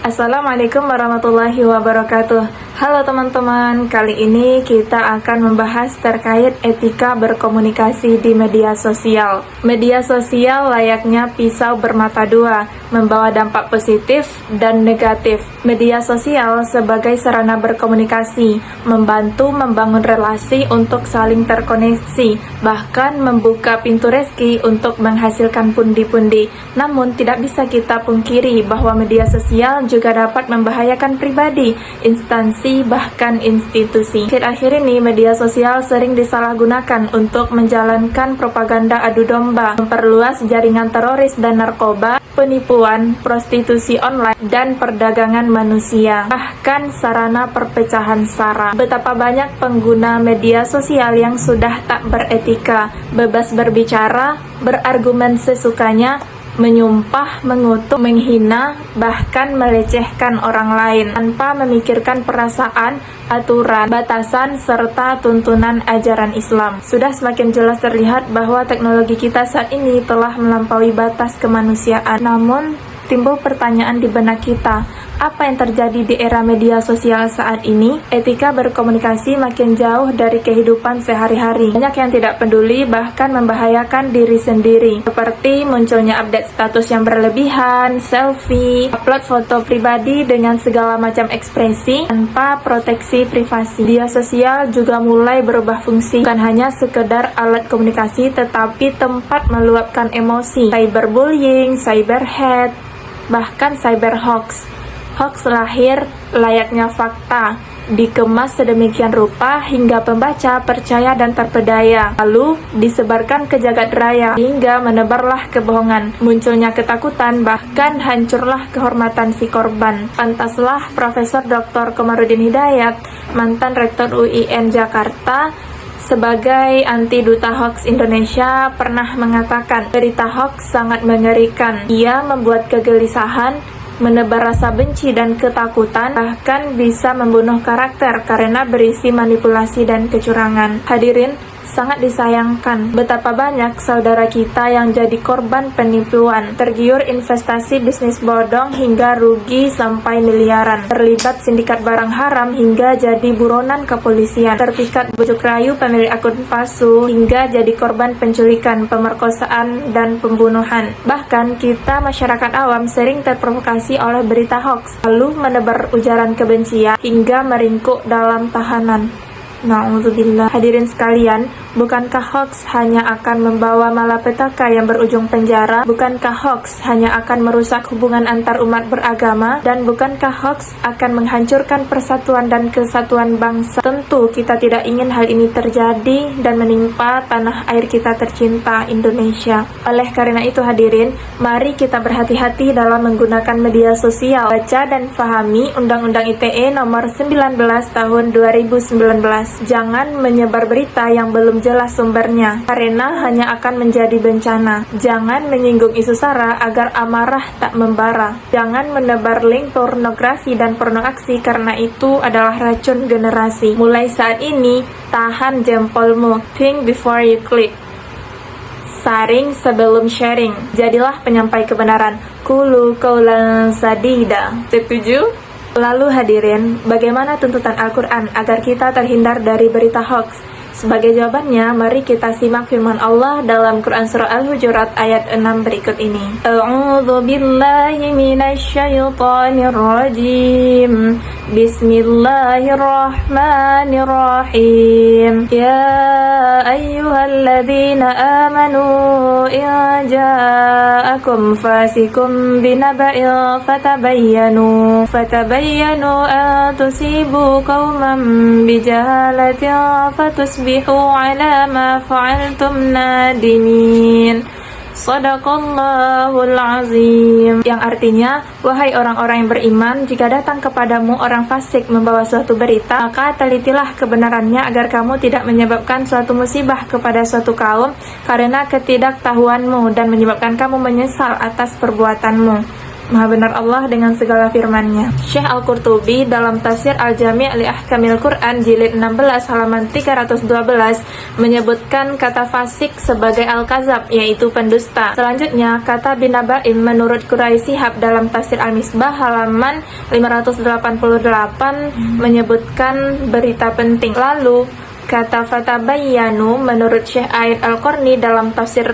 Assalamualaikum warahmatullahi wabarakatuh. Halo teman-teman, kali ini kita akan membahas terkait etika berkomunikasi di media sosial. Media sosial layaknya pisau bermata dua, membawa dampak positif dan negatif. Media sosial sebagai sarana berkomunikasi, membantu membangun relasi untuk saling terkoneksi, bahkan membuka pintu rezeki untuk menghasilkan pundi-pundi. Namun tidak bisa kita pungkiri bahwa media sosial juga dapat membahayakan pribadi, instansi, bahkan institusi. Akhir-akhir ini media sosial sering disalahgunakan untuk menjalankan propaganda adu domba, memperluas jaringan teroris dan narkoba, penipuan, prostitusi online, dan perdagangan manusia, bahkan sarana perpecahan sara. Betapa banyak pengguna media sosial yang sudah tak beretika, bebas berbicara, berargumen sesukanya, menyumpah, mengutuk, menghina, bahkan melecehkan orang lain tanpa memikirkan perasaan, aturan, batasan, serta tuntunan ajaran Islam. Sudah semakin jelas terlihat bahwa teknologi kita saat ini telah melampaui batas kemanusiaan. Namun, timbul pertanyaan di benak kita, apa yang terjadi di era media sosial saat ini? Etika berkomunikasi makin jauh dari kehidupan sehari-hari. Banyak yang tidak peduli, bahkan membahayakan diri sendiri. Seperti munculnya update status yang berlebihan, selfie, upload foto pribadi dengan segala macam ekspresi tanpa proteksi privasi. Media sosial juga mulai berubah fungsi, bukan hanya sekedar alat komunikasi, tetapi tempat meluapkan emosi. Cyberbullying, cyberhate, bahkan cyberhoax. Hoax lahir layaknya fakta, dikemas sedemikian rupa hingga pembaca percaya dan terpedaya, lalu disebarkan ke jagat raya hingga menebarlah kebohongan, munculnya ketakutan, bahkan hancurlah kehormatan si korban. Pantaslah Profesor Dr. Komarudin Hidayat, mantan Rektor UIN Jakarta, sebagai anti duta hoax Indonesia pernah mengatakan, berita hoax sangat mengerikan. Ia membuat kegelisahan, menebar rasa benci dan ketakutan, bahkan bisa membunuh karakter karena berisi manipulasi dan kecurangan. Hadirin, sangat disayangkan betapa banyak saudara kita yang jadi korban penipuan, tergiur investasi bisnis bodong hingga rugi sampai miliaran, terlibat sindikat barang haram hingga jadi buronan kepolisian, terpikat bujuk rayu pemilik akun palsu hingga jadi korban penculikan, pemerkosaan, dan pembunuhan. Bahkan kita masyarakat awam sering terprovokasi oleh berita hoax, lalu menebar ujaran kebencian hingga meringkuk dalam tahanan. Na'udzubillah. Hadirin sekalian, bukankah hoax hanya akan membawa malapetaka yang berujung penjara? Bukankah hoax hanya akan merusak hubungan antar umat beragama? Dan bukankah hoax akan menghancurkan persatuan dan kesatuan bangsa? Tentu kita tidak ingin hal ini terjadi dan menimpa tanah air kita tercinta, Indonesia. Oleh karena itu hadirin, mari kita berhati-hati dalam menggunakan media sosial. Baca dan fahami Undang-Undang ITE nomor 19 tahun 2019. Jangan menyebar berita yang belum jelas sumbernya, karena hanya akan menjadi bencana. Jangan menyinggung isu sara agar amarah tak membara. Jangan menebar link pornografi dan porno aksi, karena itu adalah racun generasi. Mulai saat ini, tahan jempolmu. Think before you click. Saring sebelum sharing. Jadilah penyampai kebenaran. Qulu qaulan sadida. Setuju? Lalu hadirin, bagaimana tuntutan Al-Quran agar kita terhindar dari berita hoax? Sebagai jawabannya, mari kita simak firman Allah dalam Quran Surah Al-Hujurat ayat 6 berikut ini. A'udzu billahi minasyaitonir rajim. Bismillahirrahmanirrahim. Ya ayyuhalladzina amanu in ja'akum fasikum binaba'in fatabayyanu an tusibu qauman bijahalatin fatusbihu ala ma fa'altum nadimin. Shadaqallahul azim. Yang artinya, wahai orang-orang yang beriman, jika datang kepadamu orang fasik membawa suatu berita, maka telitilah kebenarannya agar kamu tidak menyebabkan suatu musibah kepada suatu kaum karena ketidaktahuanmu dan menyebabkan kamu menyesal atas perbuatanmu. Maha benar Allah dengan segala firman-Nya. Syekh Al-Qurtubi dalam tafsir Al-Jami' li Ahkamil Quran jilid 16 halaman 312 menyebutkan kata fasik sebagai al-kazab, yaitu pendusta. Selanjutnya, kata bin Nabaim menurut Quraisy Shihab dalam tafsir Al-Misbah halaman 588 menyebutkan berita penting. Lalu, kata fatabayyanu menurut Syekh Aid Al-Qarni dalam tafsir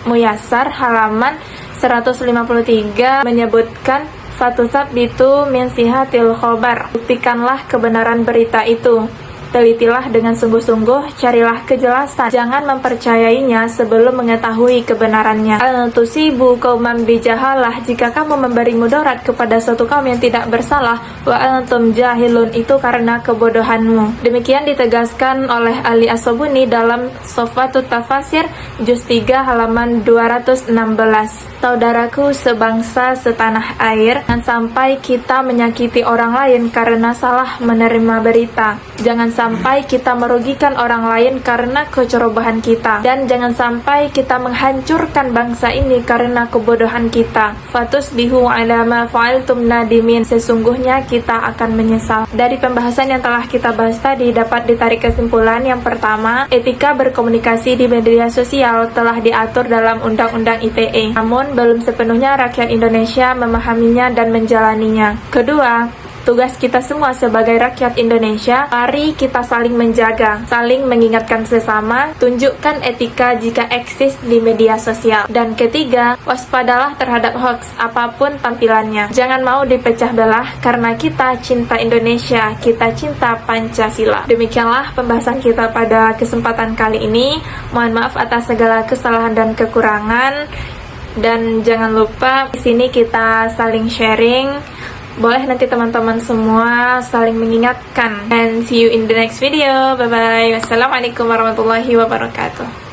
Muyassar halaman 153 menyebutkan fatusabbitu min sihatil khobar. Buktikanlah kebenaran berita itu. Telitilah dengan sungguh-sungguh, carilah kejelasan. Jangan mempercayainya sebelum mengetahui kebenarannya. Al-tusibu qauman bijahalah, jika kamu memberi mudarat kepada suatu kaum yang tidak bersalah, wa antum jahilun, itu karena kebodohanmu. Demikian ditegaskan oleh Ali As-Sabuni dalam Sofatut Tafasir juz 3 halaman 216. Saudaraku sebangsa setanah air, jangan sampai kita menyakiti orang lain karena salah menerima berita. Jangan sampai kita merugikan orang lain karena kecerobohan kita, dan jangan sampai kita menghancurkan bangsa ini karena kebodohan kita. Fatusbihu ala ma fa'altum nadimin, sesungguhnya kita akan menyesal. Dari pembahasan yang telah kita bahas tadi dapat ditarik kesimpulan yang pertama, etika berkomunikasi di media sosial telah diatur dalam Undang-Undang ITE, namun belum sepenuhnya rakyat Indonesia memahaminya dan menjalaninya. Kedua, tugas kita semua sebagai rakyat Indonesia, mari kita saling menjaga, saling mengingatkan sesama, tunjukkan etika jika eksis di media sosial. Dan ketiga, waspadalah terhadap hoax apapun tampilannya. Jangan mau dipecah belah karena kita cinta Indonesia, kita cinta Pancasila. Demikianlah pembahasan kita pada kesempatan kali ini. Mohon maaf atas segala kesalahan dan kekurangan. Dan jangan lupa di sini kita saling sharing. Boleh nanti teman-teman semua saling mengingatkan. And see you in the next video. Bye bye. Wassalamualaikum warahmatullahi wabarakatuh.